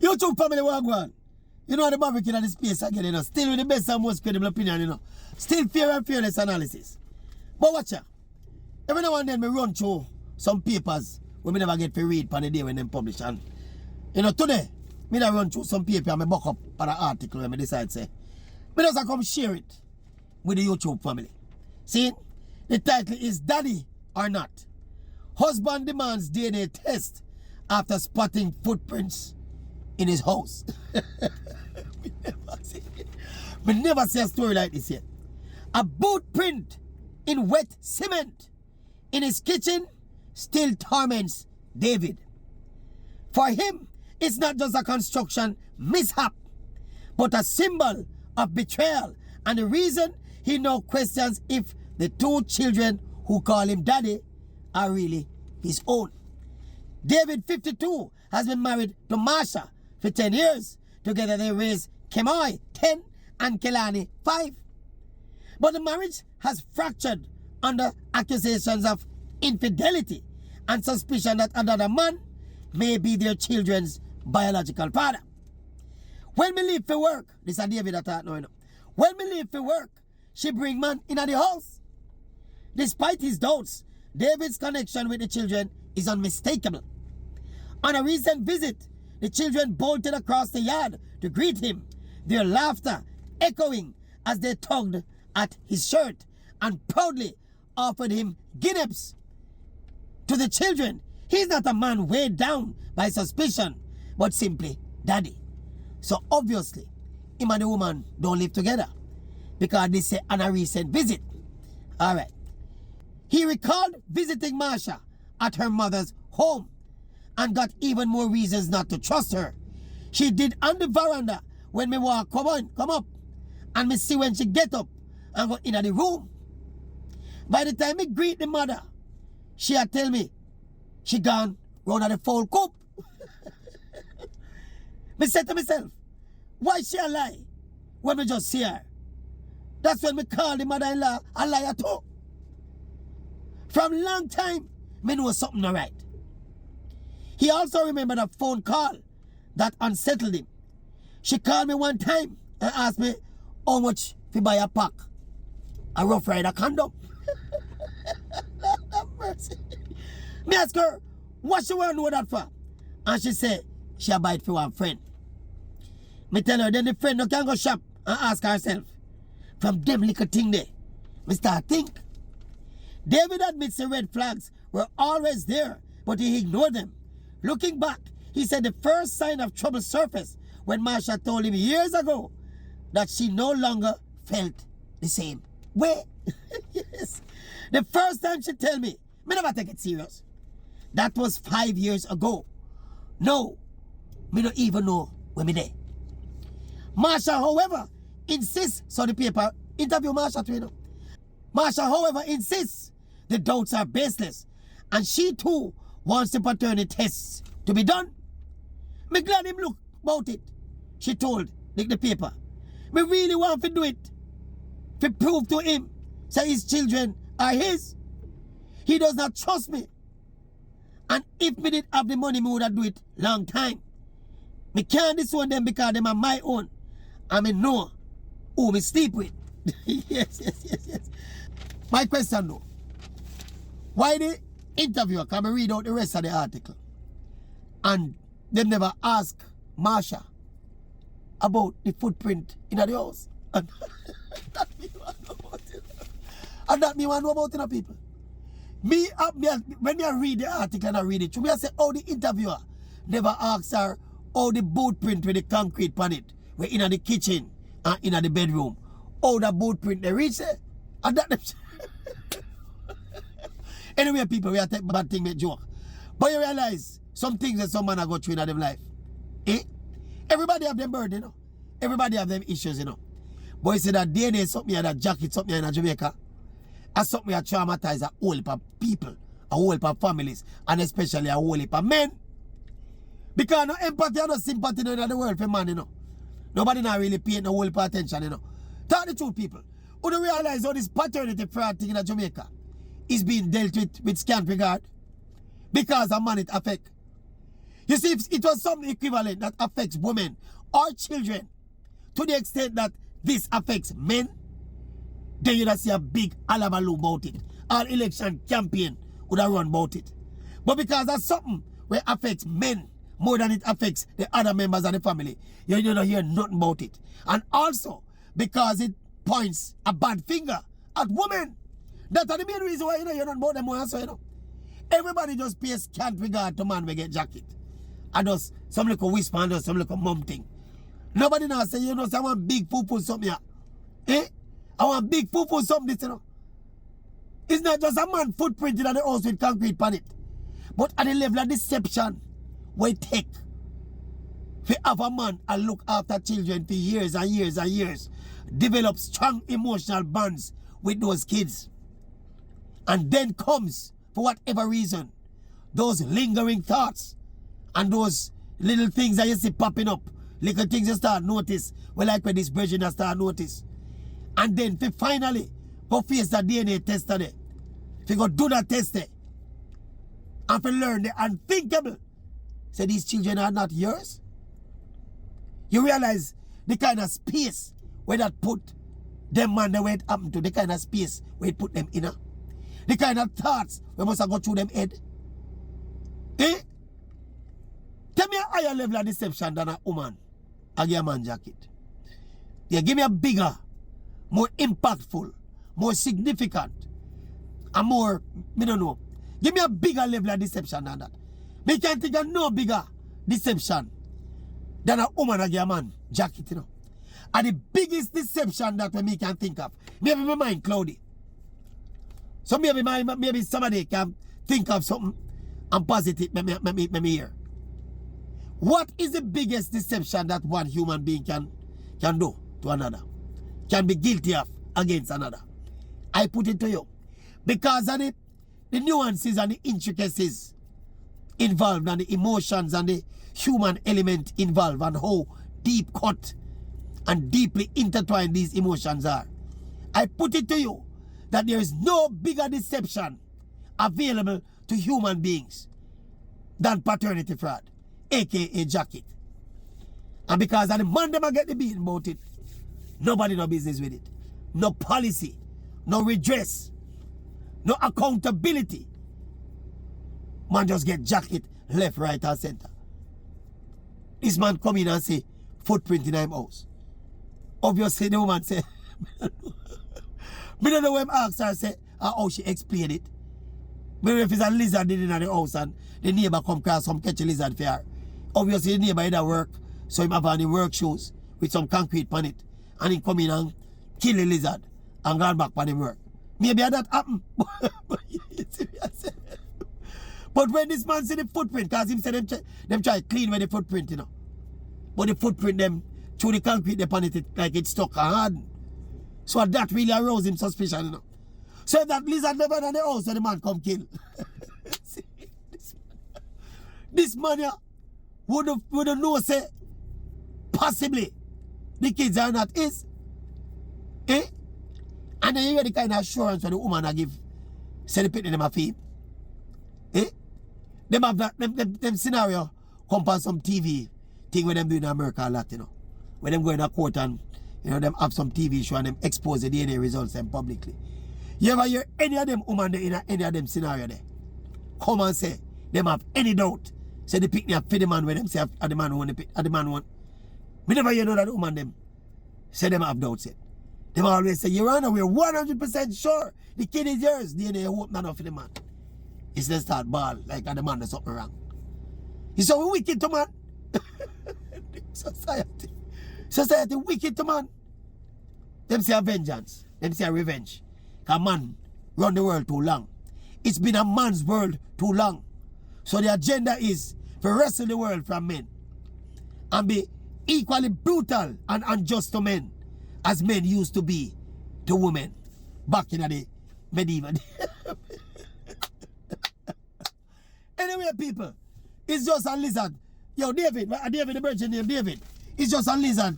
YouTube family wagwan. You know the Maverick in the space again, you know. Still with the best and most credible opinion, you know. Still fair and fearless analysis. But watch ya. Every now and then me run through some papers when me never get to read on the day when them publish. And you know, today, me da run through some paper and me buck up on an article when me decide say, me just come share it with the YouTube family. See, the title is Daddy or Not. Husband demands DNA test after spotting footprints in his house. We never see a story like this yet. A boot print in wet cement in his kitchen still torments David. For him, it's not just a construction mishap, but a symbol of betrayal, and the reason he now questions if the two children who call him daddy are really his own. David, 52, has been married to Marsha for 10 years. Together they raised Kemoy, 10, and Kelani, 5. But the marriage has fractured under accusations of infidelity and suspicion that another man may be their children's biological father. When me leave for work, this is David that I know. When me leave for work, she bring man in the house. Despite his doubts, David's connection with the children is unmistakable. On a recent visit, the children bolted across the yard to greet him, their laughter echoing as they tugged at his shirt and proudly offered him guineas. To the children, he's not a man weighed down by suspicion, but simply daddy. So obviously, him and the woman don't live together because they say on a recent visit. Alright. He recalled visiting Marsha at her mother's home and got even more reasons not to trust her. She did on the veranda when me walk, come up, and me see when she get up and go in the room. By the time me greet the mother, she had tell me she gone round at the full coop. Me said to myself, why she a lie when me just see her? That's when me call the mother-in-law a liar too. From long time, me know something not right. He also remembered a phone call that unsettled him. She called me one time and asked me how much to buy a pack. A Rough Rider condom. Lord have mercy. Me ask her, what she want to know that for? And she said, she a buy it for one friend. Me tell her, then the friend no can go shop and ask herself. From them little thing there, me start think. David admits the red flags were always there, but he ignored them. Looking back, he said the first sign of trouble surfaced when Marsha told him years ago that she no longer felt the same way. Yes. The first time she tell me never take it serious. That was 5 years ago. No, me don't even know when me there. Marsha, however, insists, so the paper interview Marsha to you know. Marsha, however, insists the doubts are baseless, and she too wants the paternity tests to be done. Me glad him look about it, she told the paper. Me really want to do it, to prove to him that his children are his. He does not trust me. And if me did have the money, me would have do it long time. Me can't disown them because them are my own. And me know who me sleep with. yes. My question though, why the interviewer can me read out the rest of the article and them never ask Marsha about the footprint in the house? And that me want to know about it. And that me want to know about it, people. When I read the article and I read it, I say, oh, the interviewer never asks her how the boot print with the concrete on it, we're in the kitchen and in the bedroom. How the boot print they reach there. And that anyway, people, we are taking bad thing, make joke. But you realize some things that some man go through in their life. Eh? Everybody have them burden, you know. Everybody have them issues, you know. But you say that DNA something in that jacket, something in Jamaica. And something that traumatize a whole heap of people, a whole heap of families, and especially a whole heap of men. Because no empathy and no sympathy in the world for man, you know. Nobody not really paying no whole heap of attention, you know. Tell the truth, people. Who don't realize how this paternity fraud thing in Jamaica is being dealt with scant regard? Because a man it affect. You see, if it was something equivalent that affects women or children to the extent that this affects men, then you'd see a big alabaloo about it. All election campaign would have run about it. But because that's something where it affects men more than it affects the other members of the family, you don't hear nothing about it. And also, because it points a bad finger at women. That's the main reason why you're not about them more also, Everybody just pays scant regard to man we get jacket. And just some little whisper and just some little mum thing. Nobody now say, say I want big poo-poo something here. I want big poo-poo something this, It's not just a man footprint in the house with concrete on it. But at the level of deception, we take for have a man and look after children for years and years and years, develop strong emotional bonds with those kids. And then comes, for whatever reason, those lingering thoughts and those little things that you see popping up, little things you start notice, like when this version you start notice. And then for finally go face the DNA test there. If you go do that test there, and to learn the unthinkable, say these children are not yours. You realize the kind of space where that put them man the way it happened to, the kind of space where it put them in. The kind of thoughts we must have go through them head. Tell me a higher level of deception than a woman and a man jacket. Yeah, give me a bigger, more impactful, more significant, and more, I don't know. Give me a bigger level of deception than that. Me can't think of no bigger deception than a woman and a man jacket, And the biggest deception that me can think of, maybe my mind cloudy. So maybe somebody can think of something and positive me here. What is the biggest deception that one human being can do to another? Can be guilty of against another? I put it to you. Because of the nuances and the intricacies involved and the emotions and the human element involved and how deep cut and deeply intertwined these emotions are. I put it to you that there is no bigger deception available to human beings than paternity fraud, aka jacket. And because of the man them get the beating about it, nobody no business with it. No policy, no redress, no accountability. Man just get jacket left, right, and center. This man come in and say, footprint in him house. Obviously, the woman say, I don't know when I asked her, say, how she explain it. Maybe if it's a lizard in the house and the neighbor come across some catch a lizard for her. Obviously, the neighbor either work, so he have on the work shoes with some concrete on it, and he come in and kill the lizard and go back on the work. Maybe that happen. But when this man see the footprint, because him say them try clean with the footprint, But the footprint them through the concrete upon it like it's stuck and hard. So that really aroused him suspicion, So if that lizard never done the house, so the man come kill. See, this man here would have know say possibly the kids are not his. And then you hear the kind of assurance that the woman I give, say the picture them a fee. Them have that them scenario come on some TV thing where them do in America a lot, When them go in a court and them have some TV show and them expose the DNA results them publicly. You ever hear any of them woman there in any of them scenario there? Come and say them have any doubt. Say the picnic for the man where them say the man want the pick, the man want. We never hear no that woman them say them have doubts yet. Them always say, Your Honor, we're 100% sure the kid is yours. DNA hope not for the man. It's then start ball like the man there's something wrong. You say we wicked to man. Society wicked to man. Them say a vengeance. Them say a revenge. Because man run the world too long. It's been a man's world too long. So the agenda is to wrestle the world from men and be equally brutal and unjust to men as men used to be to women back in the medieval days. Anyway, people, it's just a lizard. Yo, David, the virgin name David. It's just a lizard.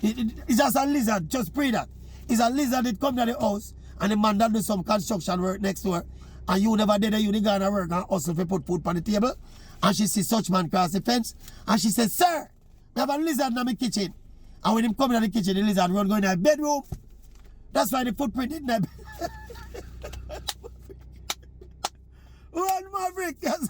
It's just a lizard. Just pray that. It's a lizard that come to the house and the man that do some construction work next door. And you never did it, you didn't go to work and hustle to put food on the table. And she see such man cross the fence. And she said, sir, I have a lizard in my kitchen. And when him come in the kitchen, the lizard run go in the bedroom. That's why the footprint in the One Maverick, yes.